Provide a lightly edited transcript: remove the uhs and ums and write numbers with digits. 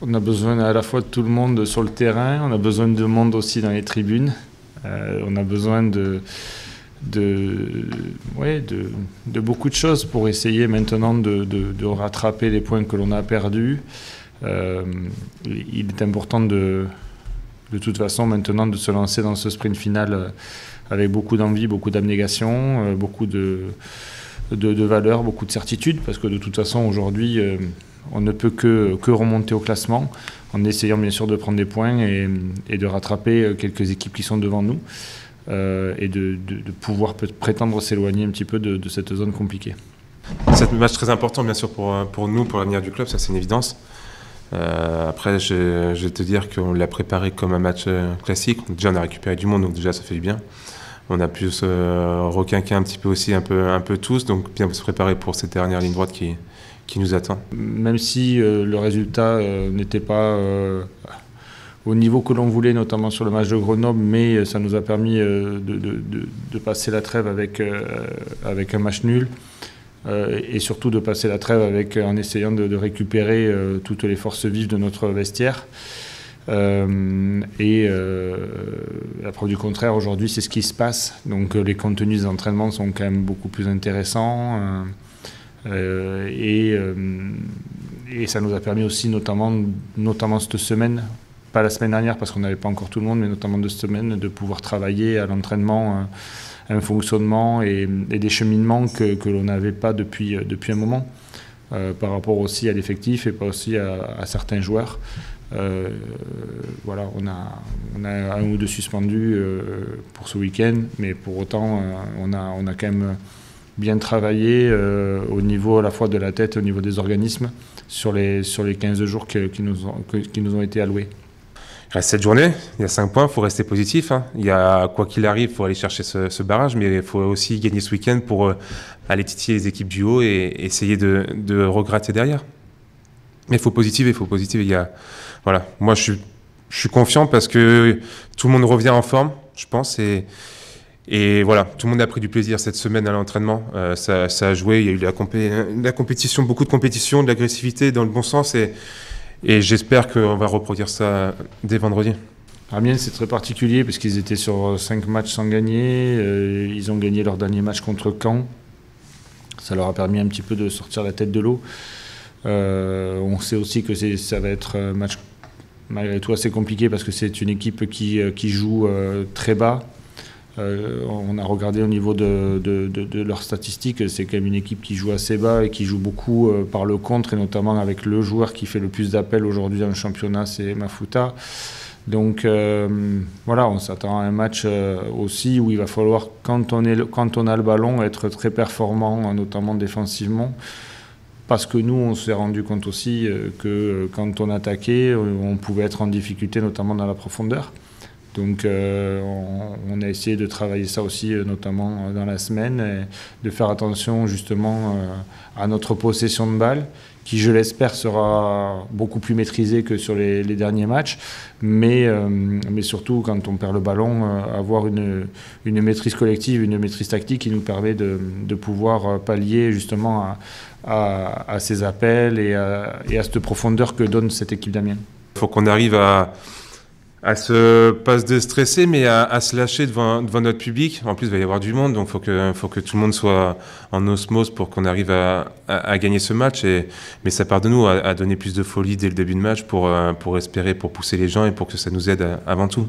On a besoin à la fois de tout le monde sur le terrain, on a besoin de monde aussi dans les tribunes. On a besoin de beaucoup de choses pour essayer maintenant de rattraper les points que l'on a perdus. Il est important de toute façon maintenant de se lancer dans ce sprint final avec beaucoup d'envie, beaucoup d'abnégation, beaucoup de valeur, beaucoup de certitude, parce que de toute façon aujourd'hui on ne peut que remonter au classement en essayant bien sûr de prendre des points et de rattraper quelques équipes qui sont devant nous et de pouvoir prétendre s'éloigner un petit peu de cette zone compliquée. C'est un match très important bien sûr pour nous, pour l'avenir du club, ça c'est une évidence. Après je vais te dire qu'on l'a préparé comme un match classique. Déjà on a récupéré du monde, donc déjà ça fait du bien. On a pu se requinquer un petit peu aussi, un peu tous, donc bien se préparer pour cette dernière ligne droite qui nous attend. Même si le résultat n'était pas au niveau que l'on voulait, notamment sur le match de Grenoble, mais ça nous a permis de passer la trêve avec un match nul et surtout de passer la trêve en essayant de récupérer toutes les forces vives de notre vestiaire. La preuve du contraire, aujourd'hui, c'est ce qui se passe. Donc les contenus des entraînements sont quand même beaucoup plus intéressants. Et ça nous a permis aussi, notamment cette semaine, pas la semaine dernière parce qu'on n'avait pas encore tout le monde, mais notamment de cette semaine, de pouvoir travailler à l'entraînement un fonctionnement et des cheminements que l'on n'avait pas depuis un moment, par rapport aussi à l'effectif et pas aussi à certains joueurs. Voilà, on a un ou deux suspendus pour ce week-end, mais pour autant, on a quand même bien travaillé au niveau à la fois de la tête et au niveau des organismes sur les 15 jours qui nous ont été alloués. Il reste 7 journées, il y a 5 points, il faut rester positif. Il y a, quoi qu'il arrive, il faut aller chercher ce barrage, mais il faut aussi gagner ce week-end pour aller titiller les équipes du haut et essayer de regratter derrière. Mais il faut positiver. Voilà. Moi, je suis confiant parce que tout le monde revient en forme, je pense, et voilà, tout le monde a pris du plaisir cette semaine à l'entraînement. Ça a joué, il y a eu la compétition, beaucoup de compétition, de l'agressivité dans le bon sens, et j'espère qu'on va reproduire ça dès vendredi. Amiens, c'est très particulier parce qu'ils étaient sur 5 matchs sans gagner. Ils ont gagné leur dernier match contre Caen. Ça leur a permis un petit peu de sortir la tête de l'eau. On sait aussi que ça va être un match malgré tout assez compliqué parce que c'est une équipe qui joue très bas. On a regardé au niveau de leurs statistiques, c'est quand même une équipe qui joue assez bas et qui joue beaucoup par le contre, et notamment avec le joueur qui fait le plus d'appels aujourd'hui dans le championnat, c'est Mafuta. Donc voilà, on s'attend à un match aussi où il va falloir, quand on a le ballon, être très performant, notamment défensivement. Parce que nous, on s'est rendu compte aussi que quand on attaquait, on pouvait être en difficulté, notamment dans la profondeur. Donc on a essayé de travailler ça aussi, notamment dans la semaine, et de faire attention justement à notre possession de balle, qui je l'espère sera beaucoup plus maîtrisée que sur les derniers matchs, mais surtout quand on perd le ballon, avoir une maîtrise collective, une maîtrise tactique qui nous permet de pouvoir pallier justement à ces appels et à cette profondeur que donne cette équipe d'Amiens. Il faut qu'on arrive à pas se déstresser, mais à se lâcher devant notre public. En plus, il va y avoir du monde, donc il faut que tout le monde soit en osmose pour qu'on arrive à gagner ce match. Mais ça part de nous, à donner plus de folie dès le début de match pour espérer, pour pousser les gens et pour que ça nous aide avant tout.